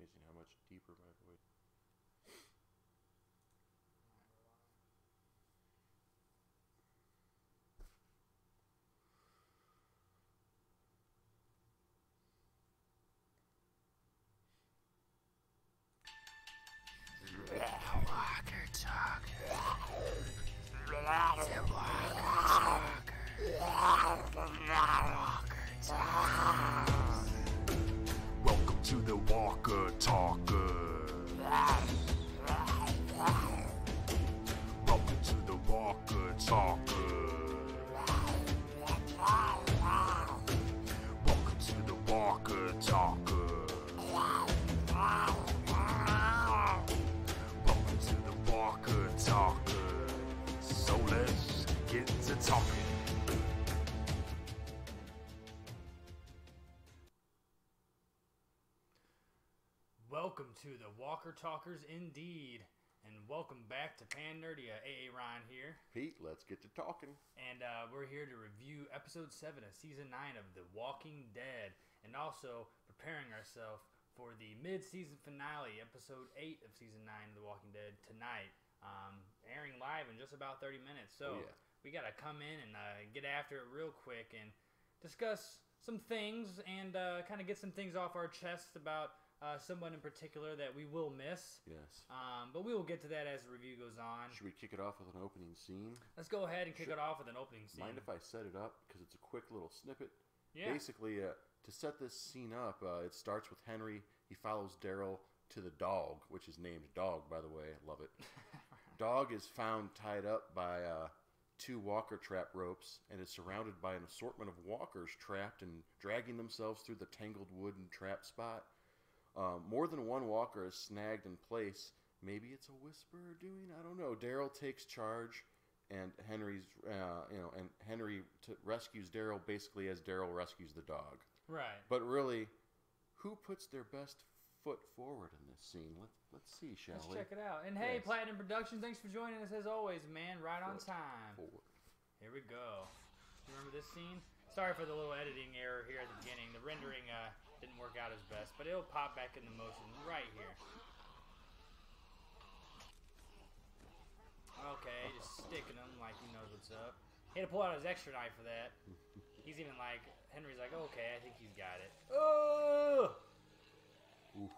Amazing how much deeper my voice. Walker Talker. The Walker Talker. Welcome to the Walker Talker. Welcome to the Walker Talker. Welcome to the Walker Talker. Welcome to the Walker Talker. So let's get to talking. Welcome to the Walker Talkers indeed, and welcome back to PanNerdia. AA Ryan here, Pete, let's get to talking. and we're here to review episode 7 of season 9 of The Walking Dead, and also preparing ourselves for the mid-season finale, episode 8 of season 9 of The Walking Dead tonight, airing live in just about 30 minutes. So we got to come in and get after it real quick and discuss some things and kind of get some things off our chests about someone in particular that we will miss. Yes. But we will get to that as the review goes on. Should we kick it off with an opening scene? Let's go ahead and kick it off with an opening scene. Mind if I set it up? Because it's a quick little snippet. Yeah. Basically, to set this scene up, it starts with Henry. He follows Daryl to the dog, which is named Dog, by the way. Love it. Dog is found tied up by two walker trap ropes and is surrounded by an assortment of walkers trapped and dragging themselves through the tangled wooden trap spot. More than one walker is snagged in place. Maybe it's a whisperer doing, I don't know. Daryl takes charge, and Henry's, Henry rescues Daryl basically as Daryl rescues the dog. Right. But really, who puts their best foot forward in this scene? Let's see, shall we? Let's check it out. And hey, Yes. Platinum Productions, thanks for joining us as always, man. Right on time. Forward. Here we go. You remember this scene? Sorry for the little editing error here at the beginning. The rendering didn't work out as best, but it'll pop back into motion right here. Okay, just sticking him like he knows what's up. He had to pull out his extra knife for that. He's even like, Henry's like, okay, I think he's got it. Oh! Ooh.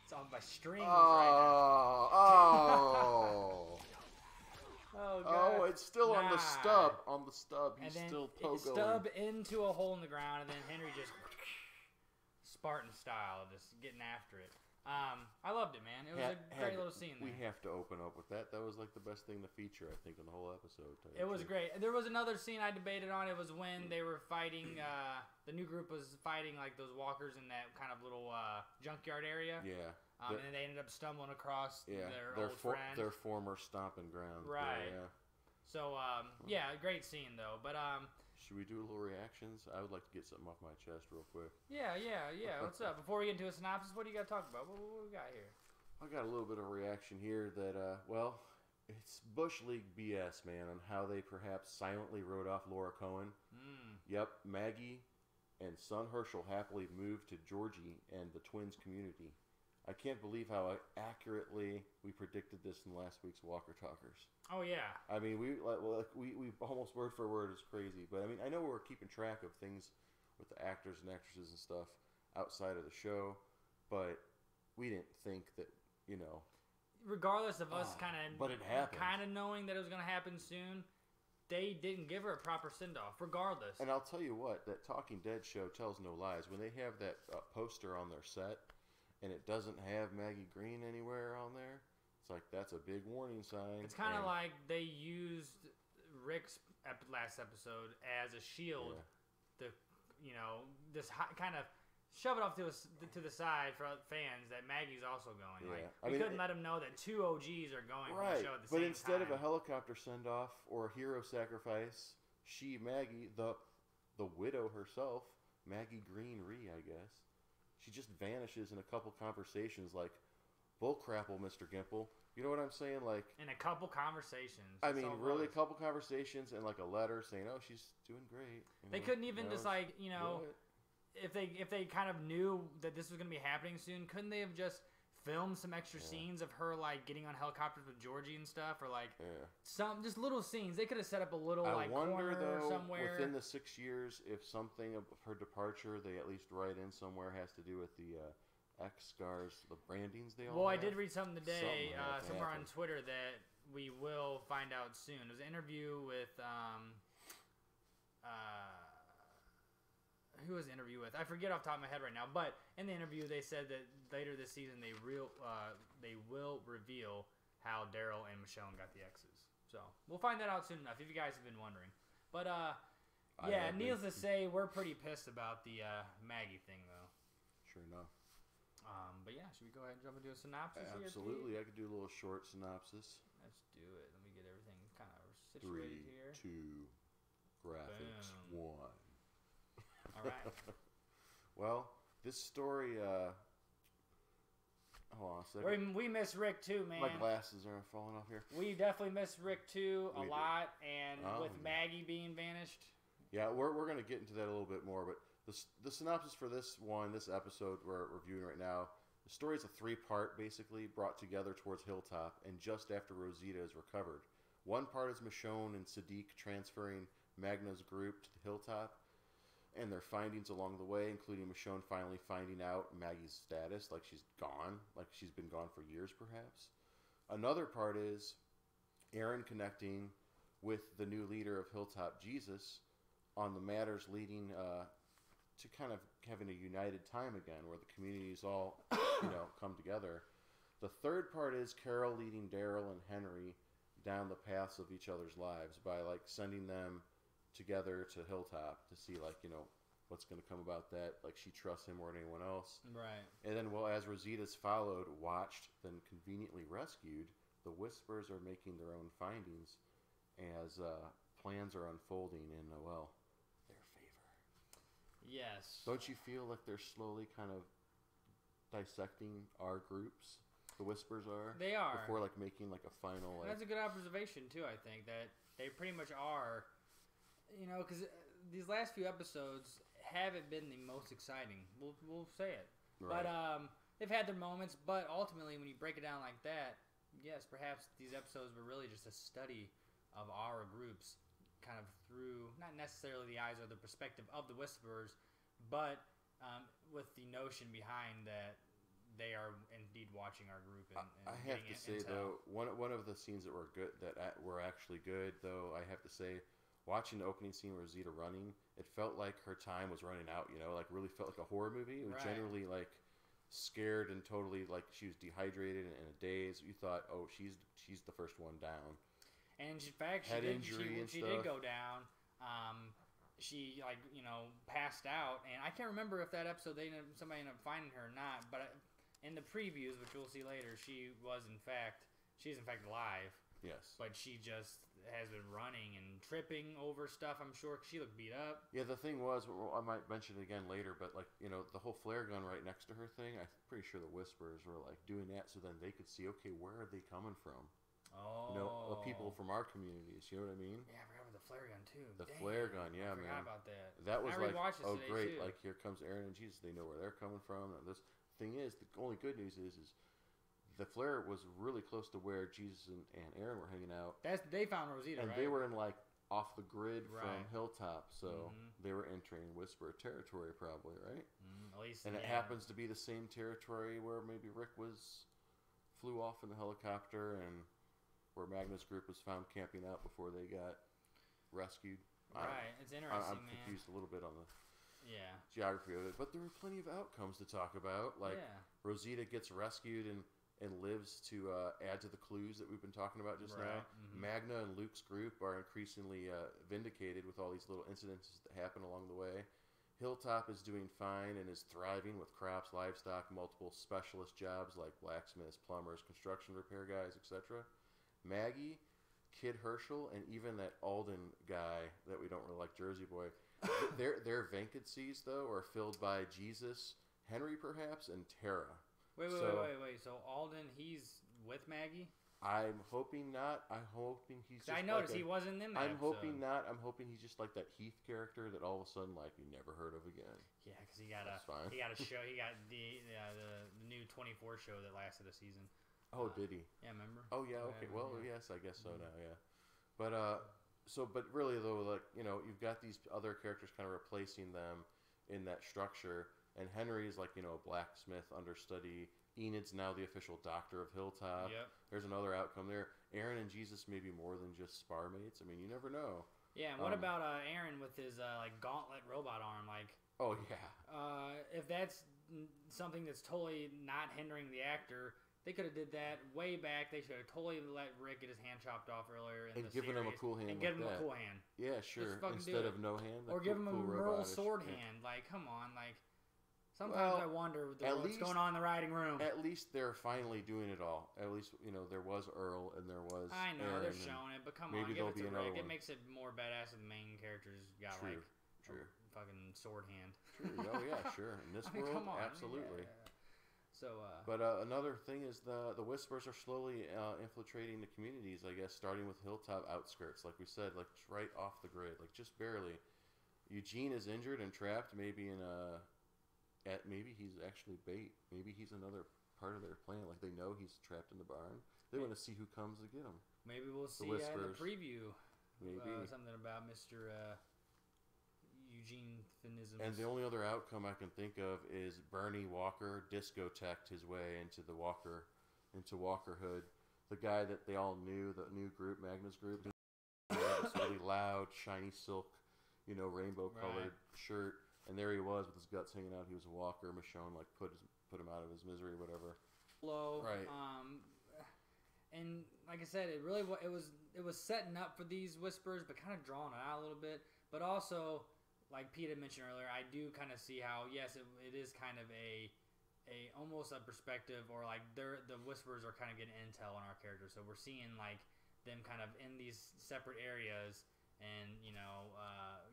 It's on my strings right Oh! now. Oh, God. Oh, it's still on the stub. On the stub, he's and then still it pogoing. stub into a hole in the ground, and then Henry just Spartan style, just getting after it. I loved it, man. It was a great little scene there. We have to open up with that. That was like the best thing to feature, I think, in the whole episode. It was great. There was another scene I debated on. It was when they were fighting. The new group was fighting like those walkers in that kind of little junkyard area. Yeah. And then they ended up stumbling across their old friend. Their former stomping ground. Right. Yeah. So, yeah, great scene, though. But, should we do a little reactions? I would like to get something off my chest real quick. Yeah. What's up? Before we get into a synopsis, what do you got to talk about? What we got here? I got a little bit of reaction here that, well, it's Bush League BS, man, on how they perhaps silently wrote off Laura Cohen. Yep, Maggie and son Herschel happily moved to Georgie and the twins community. I can't believe how accurately we predicted this in last week's Walker Talkers. Oh, yeah. I mean, we almost word for word is crazy. But, I mean, I know we're keeping track of things with the actors and actresses and stuff outside of the show. But we didn't think that, you know. Regardless of us kind of knowing that it was going to happen soon, they didn't give her a proper send-off, regardless. And I'll tell you what, that Talking Dead show tells no lies. When they have that poster on their set, and it doesn't have Maggie Green anywhere on there, it's like, that's a big warning sign. It's kind of like they used Rick's last episode as a shield to, just kind of shove it off to the side for fans that Maggie's also going. Yeah. Like, we couldn't let them know that two OGs are going from the show at the same time. But instead of a helicopter send-off or a hero sacrifice, Maggie, the widow herself, Maggie Green I guess, she just vanishes in a couple conversations like, bullcrapple, Mr. Gimple. You know what I'm saying? Like, in a couple conversations. I mean, really, a couple conversations and like a letter saying, oh, she's doing great. They couldn't even just like, if they kind of knew that this was going to be happening soon, couldn't they have just filmed some extra scenes of her like getting on helicopters with Georgie and stuff, or like some just little scenes? They could have set up a little I wonder, corner though, somewhere within the 6 years, if something of her departure they at least write in somewhere has to do with the X scars, the brandings they all. Well, have. I did read something today somewhere on happen. Twitter that we will find out soon. It was an interview with who was the interview with? I forget off the top of my head right now. But in the interview, they said that later this season they will reveal how Daryl and Michonne got the X's. So we'll find that out soon enough. If you guys have been wondering, but yeah, needless to say, we're pretty pissed about the Maggie thing, though. Sure enough. But yeah, should we go ahead and jump into a synopsis? Absolutely, here, I could do a little short synopsis. Let's do it. Let me get everything kind of situated 3, here. 2, graphics, Boom. 1. All right. Well, this story. Hold on a second. We miss Rick too, man. My glasses are falling off here. We definitely miss Rick too a We do. lot, and with yeah. Maggie being vanished. Yeah, we're going to get into that a little bit more, but the synopsis for this episode we're reviewing right now, the story is a 3-part, basically, brought together towards Hilltop, and just after Rosita is recovered. One part is Michonne and Siddiq transferring Magna's group to the Hilltop, and their findings along the way, including Michonne finally finding out Maggie's status, like she's gone, like she's been gone for years, perhaps. Another part is Aaron connecting with the new leader of Hilltop, Jesus, on the matters leading to kind of having a united time again, where the communities all, come together. The third part is Carol leading Daryl and Henry down the paths of each other's lives by like sending them together to Hilltop to see what's going to come about that. Like she trusts him more than anyone else. Right. And then, well, as Rosita's followed, watched, then conveniently rescued, the Whispers are making their own findings as plans are unfolding in their favor. Yes. Don't you feel like they're slowly kind of dissecting our groups? The Whispers are. They are. Before making a final. And that's a good observation too. I think that they pretty much are. Because these last few episodes haven't been the most exciting. We'll say it. Right. But they've had their moments. But ultimately, when you break it down like that, yes, perhaps these episodes were really just a study of our groups, kind of through not necessarily the eyes or the perspective of the Whisperers, but with the notion behind that they are indeed watching our group. And I have to say though, one of the scenes that were good, that were actually good though, I have to say, watching the opening scene with Rosita running, it felt like her time was running out. Really felt like a horror movie. It was generally scared and totally she was dehydrated and in a daze. You thought, oh, she's the first one down. And in fact, she did go down. She passed out, and I can't remember if that episode somebody ended up finding her or not. But in the previews, which we'll see later, she's in fact alive. Yes. But she just has been running and tripping over stuff, I'm sure, 'cause she looked beat up. Yeah, the thing was, I might mention it again later, but the whole flare gun right next to her thing, I'm pretty sure the Whispers were doing that so then they could see, okay, where are they coming from? Oh. The people from our communities, you know what I mean? Yeah, I forgot about the flare gun too. The flare gun, yeah, I man. forgot about that. That was oh today, great, too. here comes Aaron and Jesus, they know where they're coming from. And this thing is, the only good news is the flare was really close to where Jesus and Aaron were hanging out. They found Rosita, and right? they were in off the grid from Right. Hilltop, so they were entering Whisper territory probably, right? At least, And it happens to be the same territory where maybe Rick flew off in the helicopter and where Magna's group was found camping out before they got rescued. Right, it's interesting, I'm man. confused a little bit on the Yeah. geography of it, but there were plenty of outcomes to talk about. Rosita gets rescued and lives to add to the clues that we've been talking about just now. Mm-hmm. Magna and Luke's group are increasingly vindicated with all these little incidences that happen along the way. Hilltop is doing fine and is thriving with crops, livestock, multiple specialist jobs like blacksmiths, plumbers, construction repair guys, etc. Maggie, Kid Herschel, and even that Alden guy that we don't really like, Jersey Boy, their vacancies, though, are filled by Jesus, Henry perhaps, and Tara. Wait. So Alden, he's with Maggie? I'm hoping not. I'm hoping he's just I noticed he wasn't in that I'm hoping episode. not. I'm hoping he's just like that Heath character that all of a sudden like you never heard of again. Yeah, because he got a show. He got the new 24 show that lasted a season. Oh, did he? Yeah, remember? Oh yeah. Okay. Well, yes, I guess so now. Yeah, but but really though, like you've got these other characters kind of replacing them in that structure, and Henry's like a blacksmith understudy. Enid's now the official doctor of Hilltop. Yep. There's another outcome there. Aaron and Jesus may be more than just spar mates. I mean, you never know. Yeah, and what about Aaron with his like gauntlet robot arm? Like, oh yeah. If that's something that's totally not hindering the actor, they could have did that way back. They should have totally let Rick get his hand chopped off earlier in the given series, him a cool hand. And give him a cool hand. Yeah, sure. Just Instead of no hand. Or give him a Merle sword yeah. hand. Like, come on, like. Sometimes I wonder what's going on in the writing room. At least they're finally doing it all. At least there was Earl and there was. I know Aaron, they're showing it, but come on, give it to Rick. It makes it more badass if the main characters got a fucking sword hand. True. Oh yeah, sure. In this world, come on, absolutely. Yeah. So. But another thing is the Whispers are slowly infiltrating the communities. I guess starting with Hilltop outskirts, like we said, like right off the grid, like just barely. Eugene is injured and trapped, maybe in a. Maybe he's actually bait. Maybe he's another part of their plan. Like they know he's trapped in the barn. They want to see who comes to get him. Maybe we'll see in the preview. Maybe something about Mr. Eugene Finisms. And the only other outcome I can think of is Bernie Walker discothequed his way into Walkerhood. The guy that they all knew, the new group, Magnus Group. He had this really loud, shiny silk, rainbow-colored shirt. And there he was with his guts hanging out. He was a walker. Michonne put him out of his misery, whatever. Low. Right. And like I said, it was setting up for these Whispers, but kind of drawing it out a little bit. But also, like Pete had mentioned earlier, I do kind of see how it is kind of a almost a perspective, or like the Whispers are kind of getting intel on our characters. So we're seeing like them kind of in these separate areas. And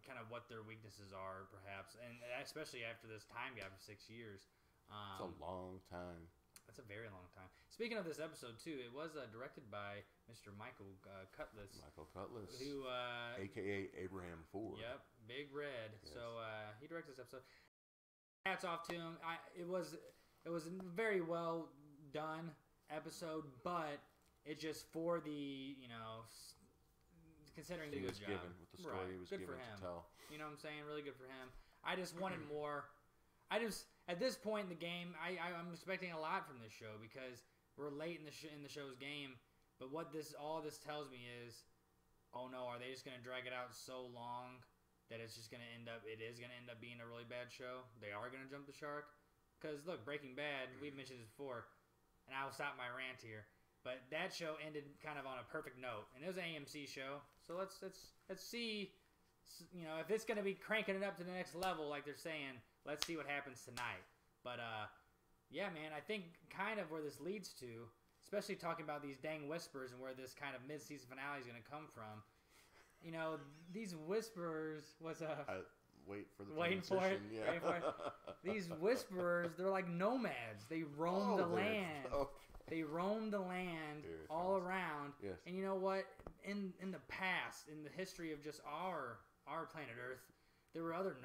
kind of what their weaknesses are, perhaps, and especially after this time gap of 6 years. It's a long time. That's a very long time. Speaking of this episode too, it was directed by Mr. Michael Cutlass. Michael Cutlass, who, aka Abraham Ford. Yep, Big Red. Yes. So he directed this episode. Hats off to him. It was a very well done episode, but it just for the considering he the was good job. given with the story he was good given for him. to tell. You know what I'm saying? Really good for him. I just wanted more. At this point in the game, I'm expecting a lot from this show because we're late in the show's game. But what all this tells me is, oh no, are they just gonna drag it out so long that it is gonna end up being a really bad show? They are gonna jump the shark. Because look, Breaking Bad, we've mentioned this before, and I'll stop my rant here. But that show ended kind of on a perfect note, and it was an AMC show. So let's see, if it's going to be cranking it up to the next level, like they're saying. Let's see what happens tonight. But yeah, man, I think kind of where this leads to, especially talking about these dang Whispers and where this kind of mid-season finale is going to come from. These Whispers was wait for the waiting transition. for it. Yeah. Waiting for it. These Whisperers, they're like nomads. They roam the land. They roam the land all around. Yes. And you know what? In the past, in the history of just our planet Earth, there were other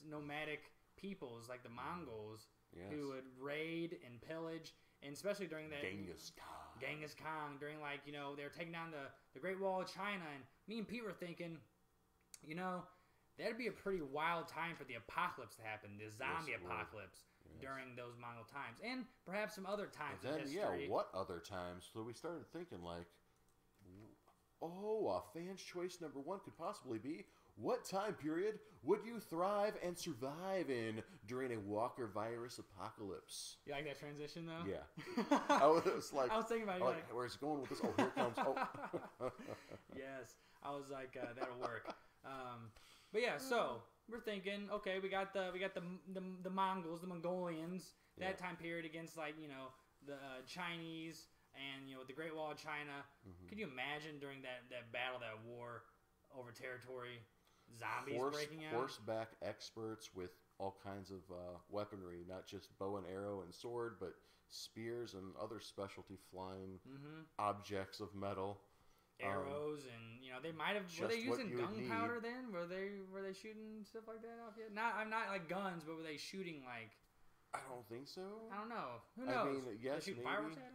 nomadic peoples like the Mongols who would raid and pillage, and especially during that Genghis Khan during they were taking down the Great Wall of China, and me and Pete were thinking, that'd be a pretty wild time for the apocalypse to happen, the zombie apocalypse. During those Mongol times, and perhaps some other times in history. What other times? So we started thinking fan's choice number one could possibly be, what time period would you thrive and survive in during a Walker virus apocalypse? You like that transition, though? Yeah. I was thinking about it. Where's it going with this? Oh, here it comes. Oh. Yes. I was like, that'll work. But yeah, so we're thinking, okay, we got the Mongols, the Mongolians, that time period against the Chinese and the Great Wall of China. Mm-hmm. Could you imagine during that battle, that war over territory, zombies breaking out? Horseback experts with all kinds of weaponry, not just bow and arrow and sword, but spears and other specialty flying objects of metal. Arrows and they might have were they using gunpowder then? Were they shooting stuff like that off yet? I'm not like guns, but were they shooting like? I don't think so. I don't know. Who knows? I mean, yes,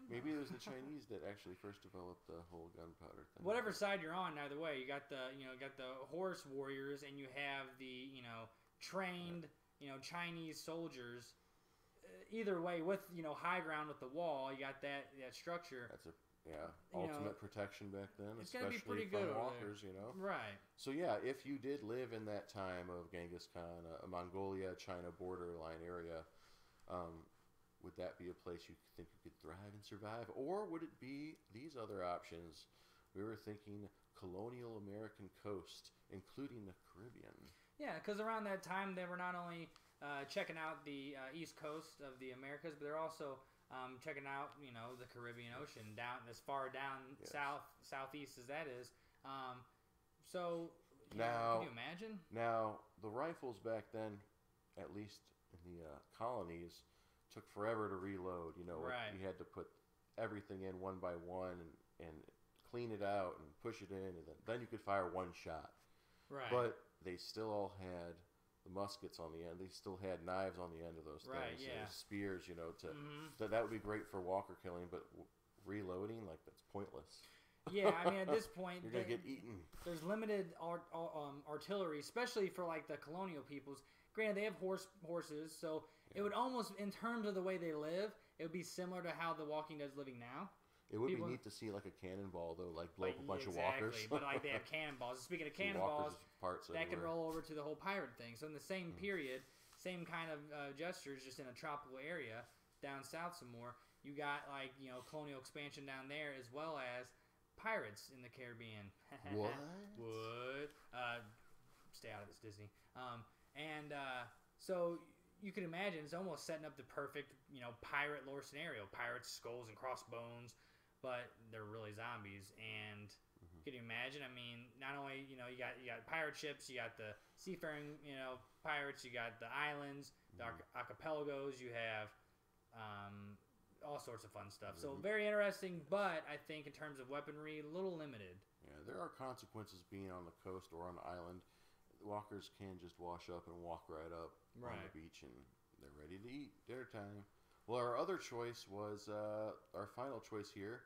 maybe it was the Chinese that actually first developed the whole gunpowder thing. Whatever side you're on, either way, you got the horse warriors and you have the trained Chinese soldiers. Either way, with high ground with the wall, you got that structure. That's ultimate protection back then, it's especially gonna be pretty from good walkers, Right. So yeah, if you did live in that time of Genghis Khan, a Mongolia, China borderline area, would that be a place you think you could thrive and survive, or would it be these other options? We were thinking colonial American coast, including the Caribbean. Yeah, because around that time they were not only checking out the east coast of the Americas, but they're also checking out, the Caribbean Ocean down as far down southeast as that is. So can you imagine? Now the rifles back then, at least in the colonies, took forever to reload. Right. You had to put everything in one by one and clean it out and push it in, and then you could fire one shot. Right. But they still all had the muskets on the end. They still had knives on the end of those right, things. Yeah. Spears, that would be great for walker killing, but reloading, that's pointless. Yeah, I mean, at this point, you're gonna get eaten. There's limited artillery, especially for like the colonial peoples. Granted, they have horses, so it would almost, in terms of the way they live, it would be similar to how the Walking Dead's living now. It would be neat to see like a cannonball though, like blow up a bunch of walkers. But like they have cannonballs. Speaking of cannonballs, that can roll over to the whole pirate thing. So in the same period, same kind of gestures, just in a tropical area down south some more. You got like colonial expansion down there as well as pirates in the Caribbean. What? Would stay out of this, Disney. So you can imagine it's almost setting up the perfect pirate lore scenario. Pirates, skulls, and crossbones. But they're really zombies, and can you imagine? I mean, not only you got pirate ships, you got the seafaring pirates, you got the islands, the archipelagos, you have all sorts of fun stuff. So very interesting, but I think in terms of weaponry, a little limited. Yeah, there are consequences being on the coast or on the island. Walkers can just wash up and walk right up on the beach, and they're ready to eat. Dinner time. Well, our other choice was our final choice here,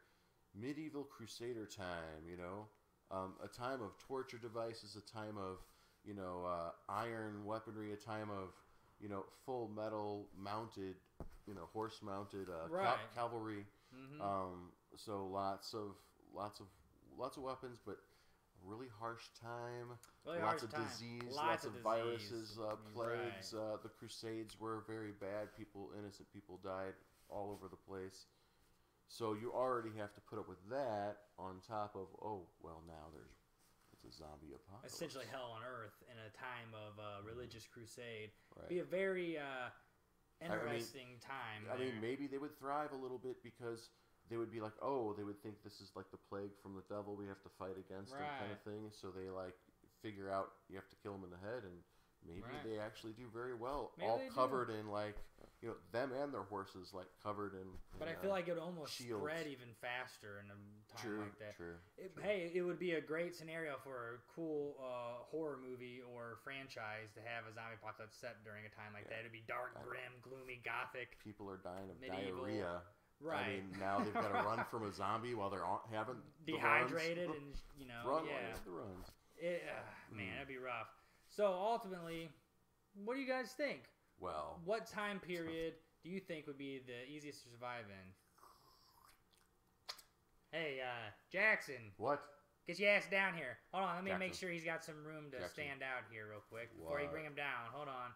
medieval Crusader time. A time of torture devices, a time of iron weaponry, a time of full metal mounted, horse mounted cavalry. So lots of weapons, but really harsh time. Lots of disease, lots of viruses, plagues. The Crusades were very bad. Innocent people died all over the place. So you already have to put up with that on top of now it's a zombie apocalypse. Essentially hell on earth in a time of religious crusade. Right. Be a very interesting time. I mean, maybe they would thrive a little bit because they would be like, they would think this is like the plague from the devil we have to fight against, and kind of thing. So they figure out you have to kill them in the head, and maybe they actually do very well. Maybe all covered in them and their horses covered in. But I feel like it would almost shields. Spread even faster in a time like that. True. Hey, it would be a great scenario for a cool horror movie or franchise to have a zombie apocalypse set during a time like that. It'd be dark, grim, gloomy, gothic. People are dying of medieval. Diarrhea. Right. I mean, now they've got to run from a zombie while they're having dehydrated the and run the runs. Man, that'd be rough. So ultimately, what do you guys think? Well, what time period do you think would be the easiest to survive in? Hey, Jackson. What? Get your ass down here. Hold on, let me make sure he's got some room to stand out here real quick before you bring him down. Hold on.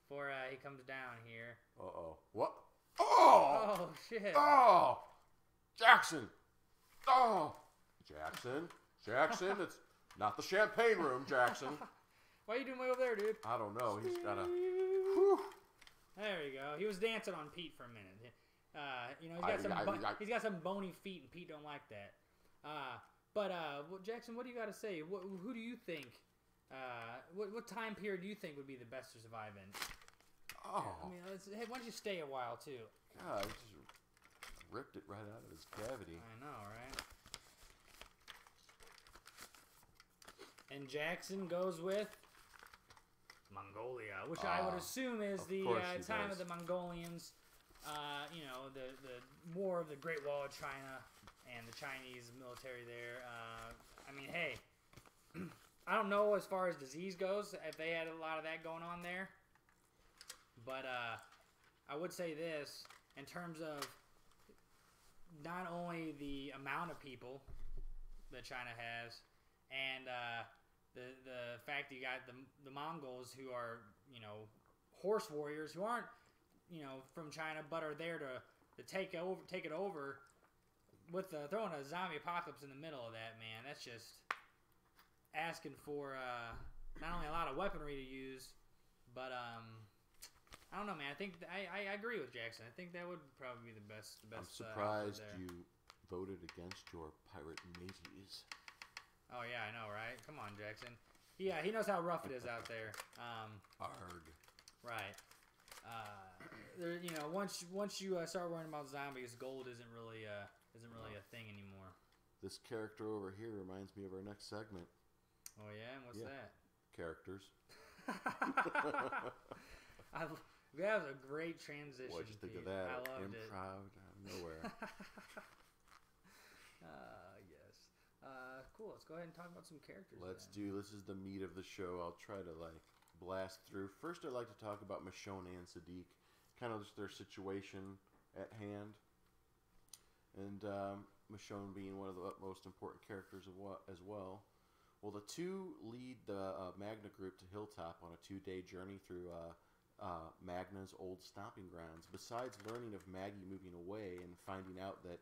Before he comes down here. Uh-oh. What? Oh! Oh, shit. Oh! Jackson! Oh! Jackson, it's not the champagne room, Jackson. What are you doing way over there, dude? I don't know. He's got a... There you go. He was dancing on Pete for a minute. He's got some bony feet, and Pete don't like that. But Jackson, what do you got to say? Who do you think? What time period do you think would be the best to survive in? Oh. I mean, hey, why don't you stay a while, too? God, I just ripped it right out of his cavity. I know, right? And Jackson goes with Mongolia, which I would assume is the time of the Mongolians. The war of the Great Wall of China and the Chinese military there. I mean, hey, I don't know as far as disease goes if they had a lot of that going on there, but I would say this in terms of not only the amount of people that China has, and the fact that you got the Mongols who are, horse warriors who aren't, from China but are there to take it over with throwing a zombie apocalypse in the middle of that, man. That's just asking for not only a lot of weaponry to use, but I don't know, man. I think I agree with Jackson. I think that would probably be the best. I'm surprised you voted against your pirate mateys. Oh yeah, I know, right? Come on, Jackson. Yeah, he knows how rough it is out there. Arg. Right. Once you start worrying about zombies, gold isn't really a thing anymore. This character over here reminds me of our next segment. Oh yeah, and what's that? Characters. That was a great transition. What'd you think of that? I loved it. Improv out of nowhere. Yes. Cool. Let's go ahead and talk about some characters. This is the meat of the show. I'll try to blast through. First, I'd like to talk about Michonne and Siddiq, kind of just their situation at hand, and Michonne being one of the most important characters as well. Well, the two lead the Magna group to Hilltop on a 2-day journey through Magna's old stomping grounds. Besides learning of Maggie moving away and finding out that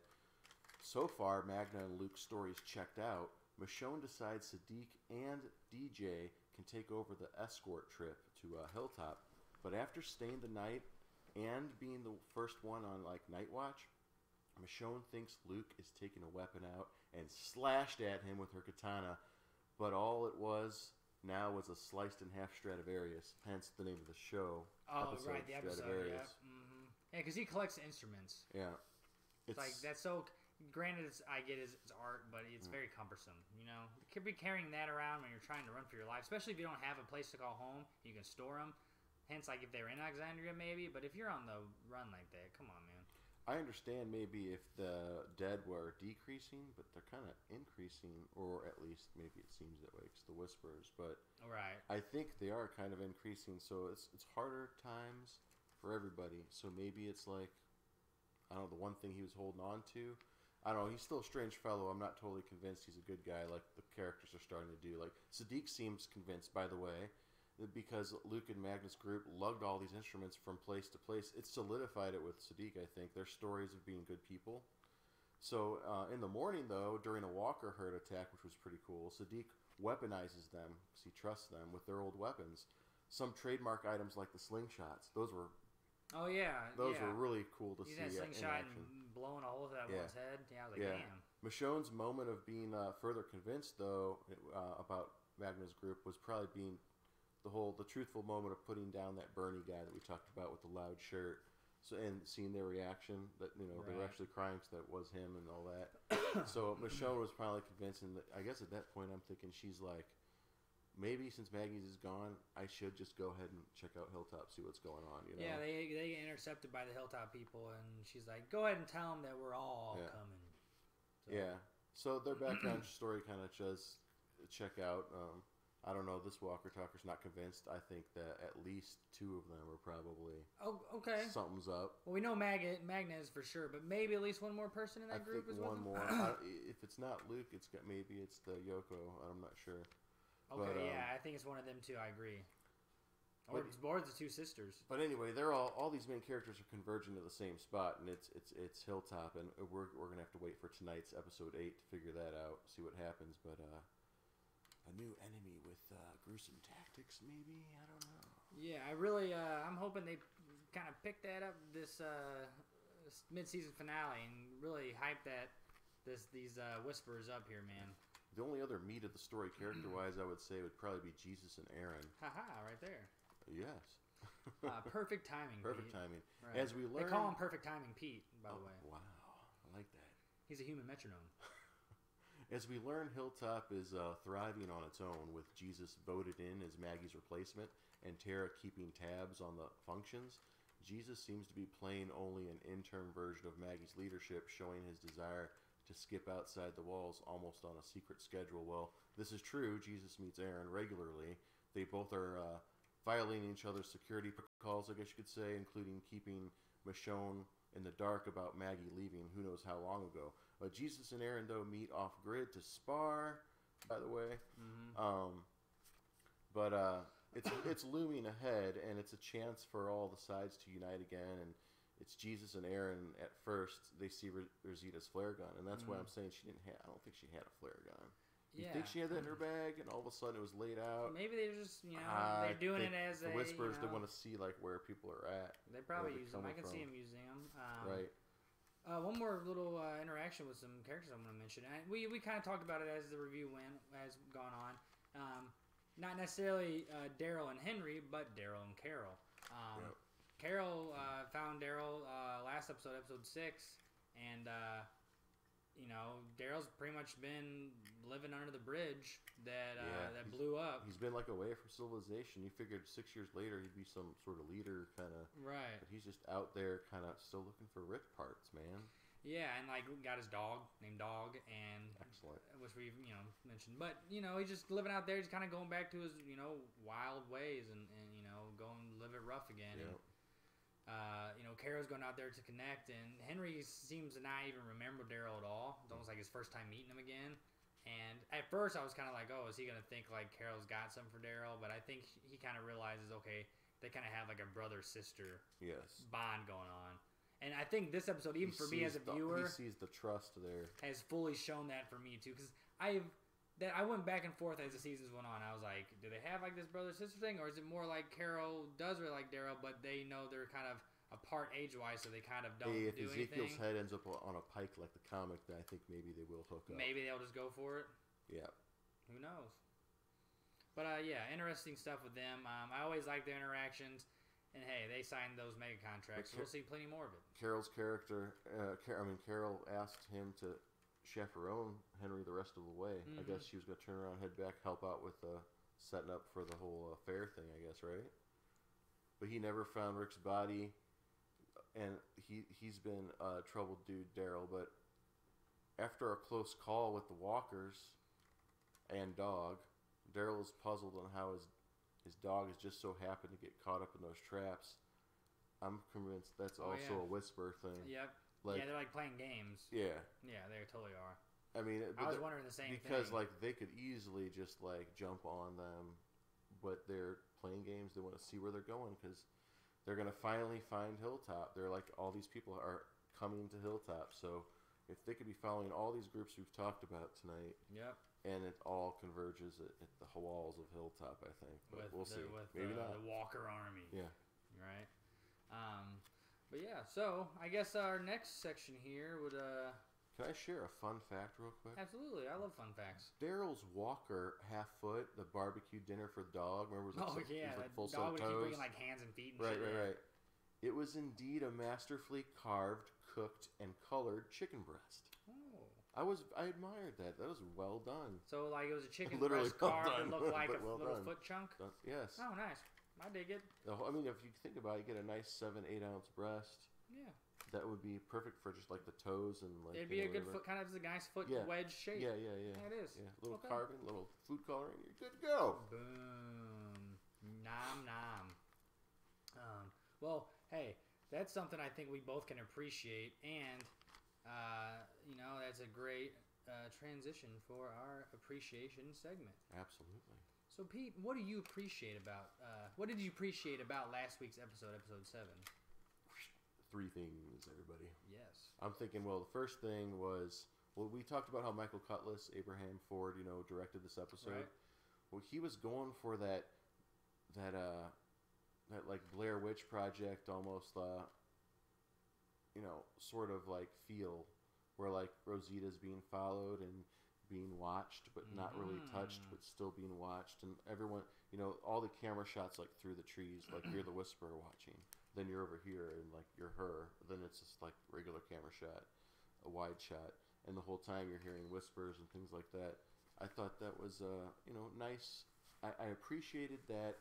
so far Magna and Luke's stories checked out, Michonne decides Siddiq and DJ can take over the escort trip to Hilltop. But after staying the night and being the first one on night watch, Michonne thinks Luke is taking a weapon out and slashed at him with her katana, but all it was now was a sliced in half Stradivarius, hence the name of the show. Oh, right, the episode, yeah. Mm-hmm. Yeah, because he collects instruments. Yeah. It's like, that's so... Granted, I get it's art, but it's very cumbersome, You could be carrying that around when you're trying to run for your life, especially if you don't have a place to call home, you can store them. Hence, if they're in Alexandria, maybe, but if you're on the run like that, come on, man. I understand maybe if the dead were decreasing, but they're kind of increasing, or at least maybe it seems that way because the whispers. But right, I think they are kind of increasing, so it's harder times for everybody. So maybe it's I don't know, the one thing he was holding on to. I don't know. He's still a strange fellow. I'm not totally convinced he's a good guy like the characters are starting to do. Siddiq seems convinced, by the way, that because Luke and Magnus' group lugged all these instruments from place to place, it solidified it with Siddiq, I think, their stories of being good people. So in the morning, though, during a walker herd attack, which was pretty cool, Siddiq weaponizes them because he trusts them with their old weapons. Some trademark items like the slingshots, those were... Oh, yeah. Those were really cool to see that slingshot in action. And blowing a hole through that one's head. Yeah, I was like, damn. Michonne's moment of being further convinced, though, about Magna's group was probably being the truthful moment of putting down that Bernie guy that we talked about with the loud shirt. So, and seeing their reaction, that they were actually crying because that was him and all that. So Michonne was probably convincing that, I guess at that point I'm thinking she's like, maybe since Maggie's is gone, I should just go ahead and check out Hilltop, see what's going on. Yeah, they get intercepted by the Hilltop people, and she's like, "Go ahead and tell them that we're all coming." So. Yeah. So their background story kind of does check out. I don't know. This Walker Talker's not convinced. I think that at least 2 of them are probably. Oh, okay. Something's up. Well, we know Magna is for sure, but maybe at least one more person in that group is one more. If it's not Luke, maybe it's the Yoko. I'm not sure. Okay, but, I think it's one of them too. I agree. Or it's the 2 sisters. But anyway, they're all these main characters are converging to the same spot, and it's Hilltop, and we're gonna have to wait for tonight's episode 8 to figure that out, see what happens. But a new enemy with gruesome tactics, maybe, I don't know. Yeah, I really I'm hoping they kind of pick that up this mid-season finale and really hype these whispers up here, man. The only other meat of the story, character-wise, I would say would probably be Jesus and Aaron. Haha, right there. Yes. Perfect timing. Perfect Pete. timing. Right. As we learn, they call him Perfect Timing Pete. By the way. Wow, I like that. He's a human metronome. As we learn, Hilltop is thriving on its own, with Jesus voted in as Maggie's replacement and Tara keeping tabs on the functions. Jesus seems to be playing only an interim version of Maggie's leadership, showing his desire to skip outside the walls almost on a secret schedule. Well, this is true. Jesus meets Aaron regularly. They both are violating each other's security protocols, I guess you could say, including keeping Michonne in the dark about Maggie leaving who knows how long ago. Jesus and Aaron, though, meet off-grid to spar, by the way. Mm-hmm. It's looming ahead, and it's a chance for all the sides to unite again. And it's Jesus and Aaron. At first, they see Rosita's flare gun, and that's why I'm saying she didn't have. I don't think she had a flare gun. You think she had that in her bag, and all of a sudden it was laid out? Maybe they're just, they're doing it as the whispers. They want to see like where people are at. They probably use them. I can see them using them. Right. One more little interaction with some characters I want to mention. And we kind of talked about it as the review has gone on. Not necessarily Daryl and Henry, but Daryl and Carol. Carol found Daryl last episode 6, and Daryl's pretty much been living under the bridge that blew up. He's been like away from civilization. You figured 6 years later he'd be some sort of leader, kind of. Right. But he's just out there, kind of still looking for rip parts, man. Yeah, and like got his dog named Dog, and excellent, which we've mentioned. But he's just living out there. He's kind of going back to his wild ways and going live it rough again. Yep. And Carol's going out there to connect, and Henry seems to not even remember Daryl at all. It's almost like his first time meeting him again. And at first, I was kind of like, oh, is he going to think like Carol's got some for Daryl? But I think he kind of realizes, okay, they kind of have like a brother-sister bond going on. And I think this episode, even for me as a viewer, he sees the trust there. Has fully shown that for me too. Because I went back and forth as the seasons went on. I was like, do they have like this brother-sister thing, or is it more like Carol does really like Daryl, but they know they're kind of apart age-wise, so they kind of don't do anything? If Ezekiel's head ends up on a pike like the comic, then I think maybe they will hook up. Maybe they'll just go for it. Yeah. Who knows? But interesting stuff with them. I always like their interactions. And hey, they signed those mega contracts, so we'll see plenty more of it. Carol's character, Carol asked him to chaperone Henry the rest of the way. Mm-hmm. I guess she was going to turn around, head back, help out with setting up for the whole fair thing, I guess, right? But he never found Rick's body, and he's been a troubled dude, Daryl. But after a close call with the walkers and Dog, Daryl is puzzled on how his dog has just so happened to get caught up in those traps. I'm convinced that's also a whisper thing. Yep. They're like playing games. Yeah. Yeah, they totally are. I mean, I was wondering the same thing. Because like they could easily just like jump on them, but they're playing games. They want to see where they're going because they're going to finally find Hilltop. They're like, all these people are coming to Hilltop. So if they could be following all these groups we've talked about tonight. Yep. And it all converges at the walls of Hilltop, I think. But we'll see. Maybe not. The Walker Army. Yeah. Right. But yeah, so I guess our next section here would. Can I share a fun fact real quick? Absolutely, I love fun facts. Daryl's Walker half-foot, the barbecue dinner for the dog. Remember? It was like, yeah, it was like full dog would keep bringing like hands and feet and shit. Right. It was indeed a masterfully carved, cooked, and colored chicken breast. Oh. I admired that. That was well done. So like it was a chicken Literally breast carved that looked like a well little done. foot chunk? Yes. Oh, nice. I dig it. I mean, if you think about it, you get a nice 7-8 ounce breast. Yeah. That would be perfect for just like the toes and like. It'd be a good foot, kind of a nice foot wedge shape. Yeah. Yeah, it is. Yeah, little carving, little food coloring. You're good to go. Boom. Nom nom. Well, hey, that's something I think we both can appreciate, and that's a great transition for our appreciation segment. Absolutely. So, Pete, what do you appreciate about? What did you appreciate about last week's episode 7? 3 things, everybody. Yes. I'm thinking. Well, the first thing was we talked about how Michael Cutlass, Abraham Ford, directed this episode. Right. Well, he was going for that like Blair Witch Project almost, sort of like feel where like Rosita's being followed and being watched, but not really touched, but still being watched. And everyone, all the camera shots like through the trees, like you're the Whisperer watching. Then you're over here and like you're her. Then it's just like regular camera shot, a wide shot. And the whole time you're hearing whispers and things like that. I thought that was, nice. I appreciated that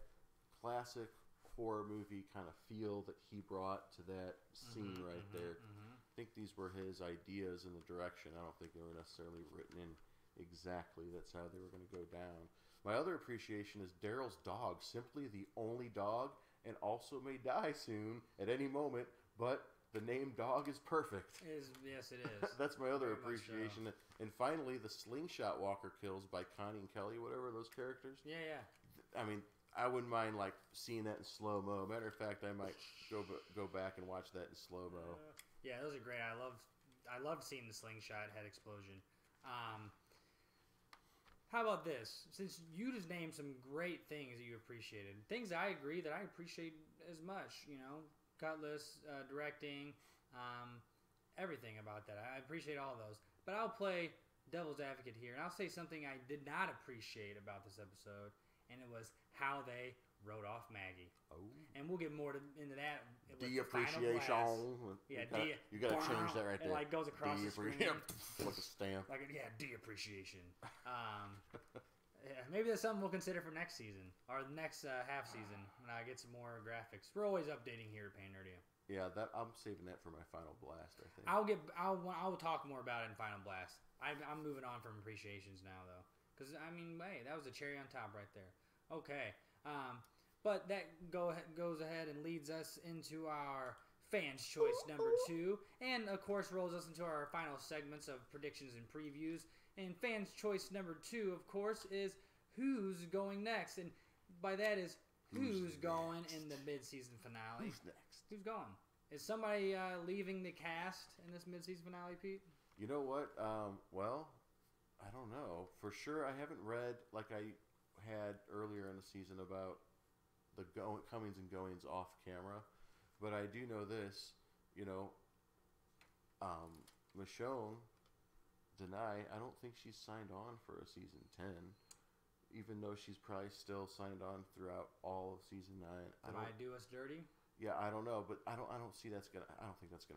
classic horror movie kind of feel that he brought to that scene right there. I think these were his ideas in the direction. I don't think they were necessarily written in exactly. That's how they were going to go down. My other appreciation is Daryl's dog, simply the only dog, and also may die soon at any moment, but the name dog is perfect. Yes, it is. That's my other Very much appreciation. So. And finally, the slingshot walker kills by Connie and Kelly, whatever those characters. Yeah. I mean, I wouldn't mind like seeing that in slow mo. Matter of fact, I might go back and watch that in slow mo. Yeah, those are great. I loved seeing the slingshot head explosion. How about this? Since you just named some great things that you appreciated, things I agree that I appreciate as much. Cutlass, directing, everything about that. I appreciate all those. But I'll play devil's advocate here, and I'll say something I did not appreciate about this episode, and it was how they wrote off Maggie. Oh. And we'll get more into that. De-appreciation. Yeah, you gotta change that right there. It goes across the screen. Like a stamp. De-appreciation. Maybe that's something we'll consider for next season or the next half season when I get some more graphics. We're always updating here at PanNerdia. Yeah, I'm saving that for my final blast. I think I'll talk more about it in Final Blast. I'm moving on from appreciations now though, because hey, that was a cherry on top right there. Okay, but that goes ahead and leads us into our Fans' Choice number 2, and of course rolls us into our final segments of predictions and previews. And Fans' Choice number 2, of course, is who's going next, and by that is who's going in the mid-season finale. Who's next? Who's going? Is somebody leaving the cast in this mid-season finale, Pete? You know what? Well, I don't know for sure. I haven't read like I had earlier in the season about the comings and goings off camera, but I do know this. Michonne, I don't think she's signed on for a season 10, even though she's probably still signed on throughout all of season 9. Might do us dirty. Yeah, I don't know, but I don't think that's gonna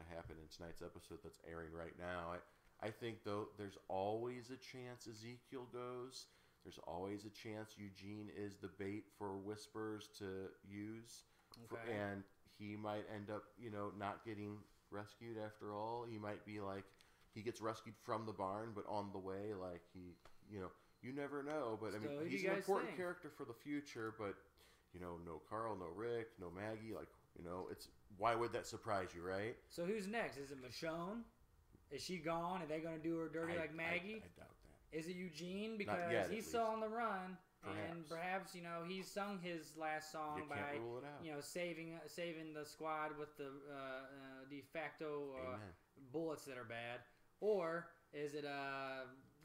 happen in tonight's episode that's airing right now. I think though there's always a chance Ezekiel goes. There's always a chance Eugene is the bait for Whispers to use, and he might end up, not getting rescued after all. He might be like, he gets rescued from the barn, but on the way, like you never know. But I mean, he's an important character for the future. But no Carl, no Rick, no Maggie. Like it's why would that surprise you, right? So who's next? Is it Michonne? Is she gone? Are they going to do her dirty like Maggie? I doubt that. Is it Eugene? Because he's still on the run. And perhaps, he's sung his last song by, saving the squad with the de facto bullets that are bad. Or is it,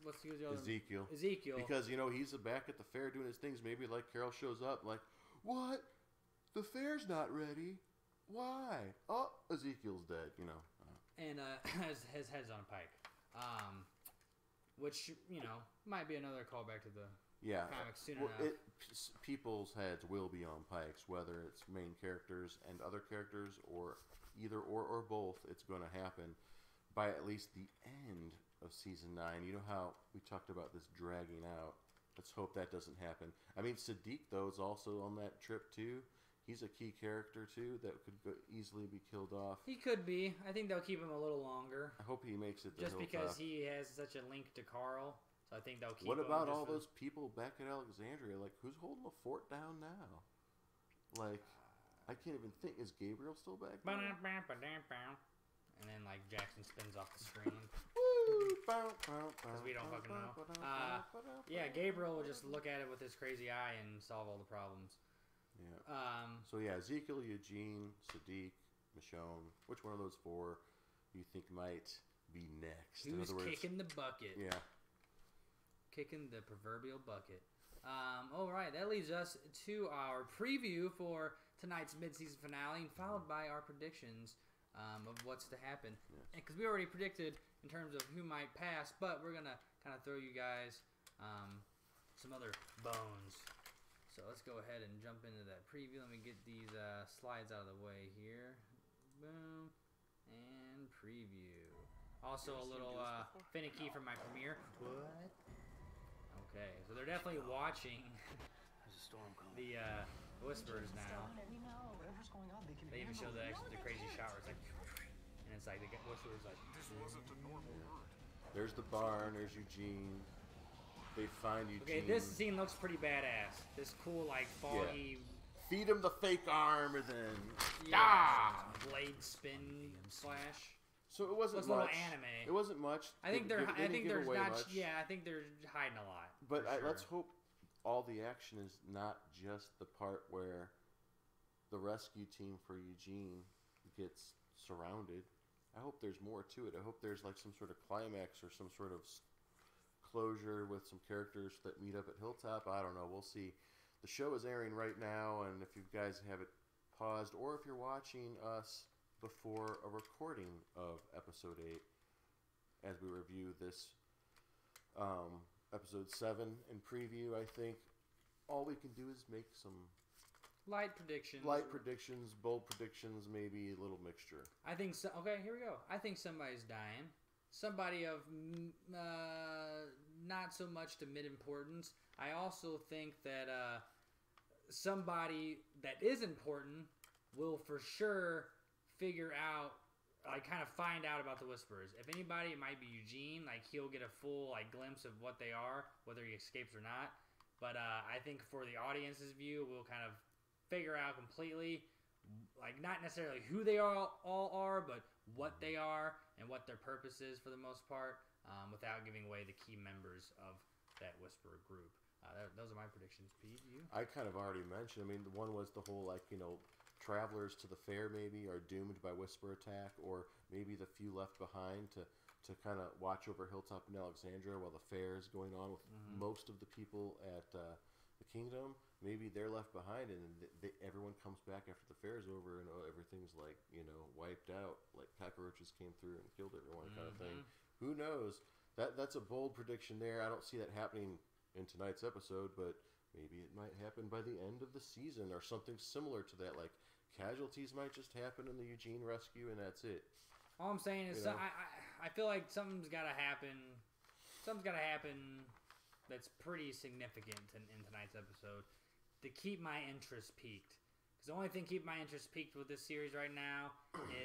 what's the other? Ezekiel. Because, he's back at the fair doing his things. Maybe, like, Carol shows up, like, what? The fair's not ready. Why? Oh, Ezekiel's dead, And his head's on a pike. Which, might be another callback to the comics soon enough. People's heads will be on pikes, whether it's main characters and other characters, or either or both. It's going to happen by at least the end of season 9. You know how we talked about this dragging out. Let's hope that doesn't happen. I mean, Siddiq, though, is also on that trip, too. He's a key character, too, that could easily be killed off. He could be. I think they'll keep him a little longer. I hope he makes it to Just Hilltop. because he has such a link to Carl. So I think they'll keep him. What about all those people back at Alexandria? Like, who's holding the fort down now? Like, I can't even think. Is Gabriel still back there? And then, like, Jackson spins off the screen. Because we don't fucking know. Yeah, Gabriel will just look at it with his crazy eye and solve all the problems. Yeah. So Ezekiel, Eugene, Siddiq, Michonne. Which one of those 4 you think might be next? Who's kicking the bucket? Yeah. Kicking the proverbial bucket. All right, that leads us to our preview for tonight's mid-season finale, followed by our predictions of what's to happen. Yes. Because we already predicted in terms of who might pass, but we're going to kind of throw you guys some other bones. So let's go ahead and jump into that preview. Let me get these slides out of the way here. Boom. And preview. Also a little finicky for my premiere. What? Okay, so they're definitely watching the Whisperers now. They even show the crazy shot where it's like, and it's like the Whisperers like. This wasn't a normal word. There's the barn. There's Eugene. They find Eugene. Okay, this scene looks pretty badass. This cool like foggy. Yeah. Feed him the fake arm, and then blade spin slash. So it wasn't It's much. a little anime. It wasn't much. I think they're. They I think didn't there's give away not. much. Yeah, I think they're hiding a lot. But for sure. let's hope all the action is not just the part where the rescue team for Eugene gets surrounded. I hope there's more to it. I hope there's like some sort of climax or some sort of closure with some characters that meet up at Hilltop. I don't know. We'll see. The show is airing right now, and if you guys have it paused, or if you're watching us before a recording of episode 8, as we review this episode 7 in preview, I think all we can do is make some light predictions. Bold predictions, maybe a little mixture. I think so. Okay, here we go. I think somebody's dying. Somebody of not so much to mid-importance. I also think that somebody that is important will for sure figure out, kind of find out about the Whisperers. If anybody, it might be Eugene. Like, he'll get a full glimpse of what they are, whether he escapes or not. But I think for the audience's view, we'll kind of figure out completely, not necessarily who they all are, but what they are and what their purpose is for the most part, without giving away the key members of that Whisperer group. Those are my predictions. Pete, you? I kind of already mentioned. I mean, the one was the whole travelers to the fair maybe are doomed by Whisper attack, or maybe the few left behind to kind of watch over Hilltop and Alexandria while the fair is going on with most of the people at the kingdom. Maybe they're left behind, and everyone comes back after the fair is over, and everything's wiped out, like cockroaches came through and killed everyone, kind of thing. Who knows? That's a bold prediction there. I don't see that happening in tonight's episode, but maybe it might happen by the end of the season or something similar to that. Like, casualties might just happen in the Eugene rescue, and that's it. All I'm saying is, I feel like something's got to happen. Something's got to happen that's pretty significant in tonight's episode to keep my interest peaked. Because the only thing keeping my interest peaked with this series right now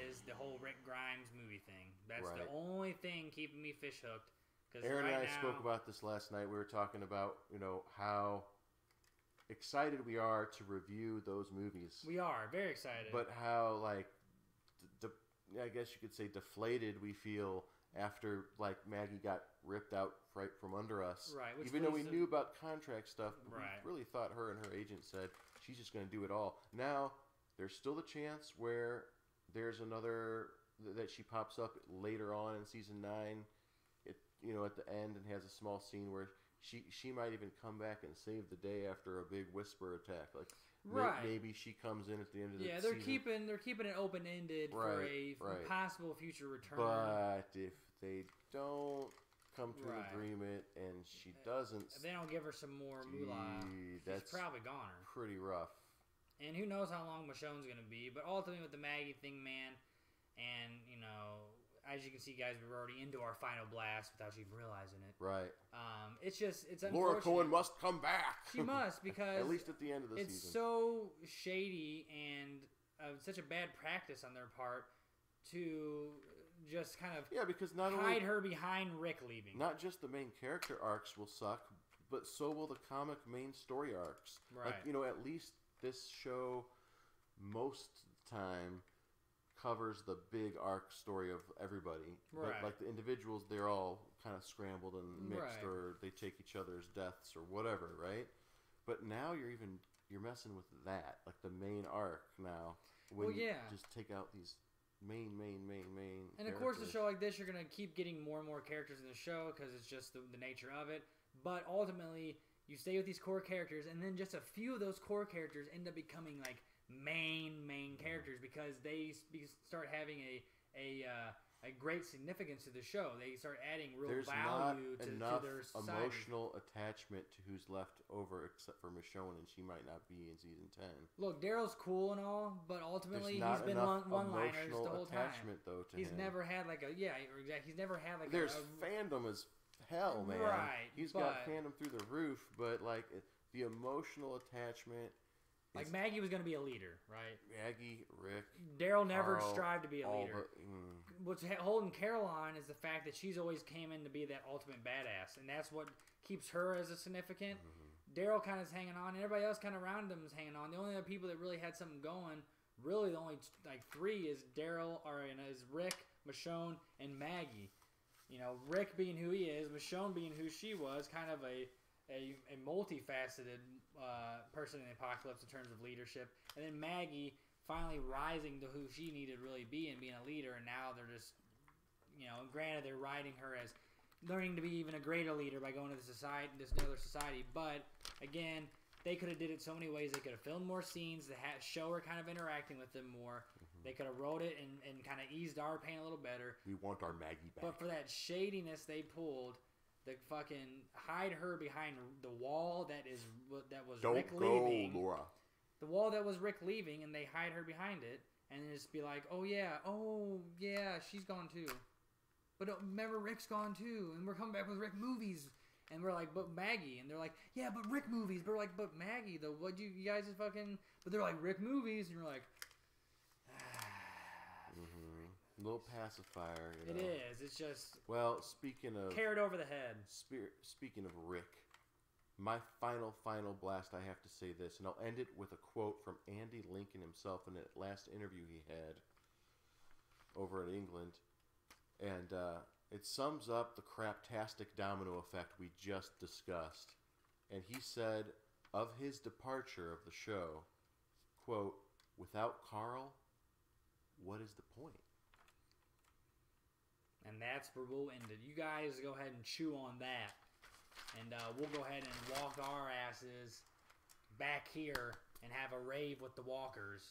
is the whole Rick Grimes movie thing. That's the only thing keeping me fish hooked. Aaron and I spoke about this last night. We were talking about, how excited we are to review those movies. We are very excited. But how, I guess you could say deflated we feel after, Maggie got ripped out right from under us. Right. Even though we knew about contract stuff, right. We really thought her and her agent said she's just going to do it all. Now, there's still the chance where there's another, that she pops up later on in season 9, at the end, and has a small scene where she might even come back and save the day after a big Whisper attack. Maybe she comes in at the end of the season. Yeah, they're keeping it open ended for a possible future return. But if they don't come to an agreement and she doesn't, if they don't give her some more moolah, she's probably goner. Pretty rough. And who knows how long Michonne's gonna be? But ultimately, with the Maggie thing, man, and as you can see, guys, we're already into our final blast without you even realizing it. Right. It's unfortunate. Laura Cohen must come back. She must, because at least at the end of the season. It's so shady and such a bad practice on their part to just kind of because hide her behind Rick leaving. Not just the main character arcs will suck, but so will the comic main story arcs. Right. At least this show most time covers the big arc story of everybody. Right. But the individuals, they're all kind of scrambled and mixed, or they take each other's deaths or whatever, right? But now you're messing with that, the main arc now. When you just take out these main and of course, a show like this, you're going to keep getting more and more characters in the show because it's just the nature of it. But ultimately, you stay with these core characters, and then just a few of those core characters end up becoming main characters because they start having a great significance to the show. They start adding real value to their society. Emotional attachment to who's left over except for Michonne, and she might not be in season 10. Look, Daryl's cool and all, but ultimately he's been one-liners the whole time. Though, to he's him. never had like a He's never had like There's fandom as hell, man. Right. He's got fandom through the roof, but like the emotional attachment. Like Maggie was going to be a leader, right? Maggie, Rick, Daryl never Carl, strived to be a leader. What's holding Carol on is the fact that she's always came in to be that ultimate badass, and that's what keeps her as a significant. Daryl kind of is hanging on, and everybody else kind of around him is hanging on. The only other people that really had something going, really the only like three is Rick, Michonne, and Maggie. You know, Rick being who he is, Michonne being who she was, kind of a multifaceted person in the apocalypse in terms of leadership, and then Maggie finally rising to who she needed to really be and being a leader, and now they're just, granted they're riding her as learning to be even a greater leader by going to this other society, but again, they could have did it so many ways. They could have filmed more scenes to show her kind of interacting with them more. They could have wrote it and kind of eased our pain a little better. We want our Maggie back. But for that shadiness they pulled, the fucking hide her behind the wall that was Rick leaving. Don't go, Laura. The wall that was Rick leaving, and they hide her behind it, and then just be like, oh yeah, she's gone too. But remember, Rick's gone too, and we're coming back with Rick movies. And we're like, but Maggie. And they're like, yeah, but Rick movies. But we're like, but Maggie, though, what you guys is fucking... But they're like, Rick movies. And you're like... A little pacifier, It is. It's just... Well, speaking of... Carried over the head. Speaking of Rick, my final blast, I have to say this, and I'll end it with a quote from Andy Lincoln himself in that last interview he had over in England. And it sums up the craptastic domino effect we just discussed. And he said of his departure of the show, quote, without Carl, what is the point? And that's where we'll end it. You guys go ahead and chew on that. And we'll go ahead and walk our asses back here and have a rave with the walkers.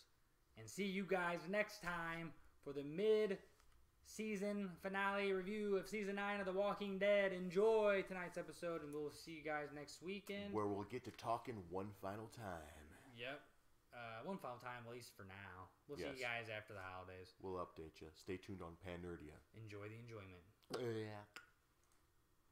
And see you guys next time for the mid-season finale review of Season 9 of The Walking Dead. Enjoy tonight's episode, and we'll see you guys next weekend. Where we'll get to talking one final time. Yep. One final time, at least for now. We'll see you guys after the holidays. We'll update you. Stay tuned on PanNerdia. Enjoy the enjoyment. Yeah.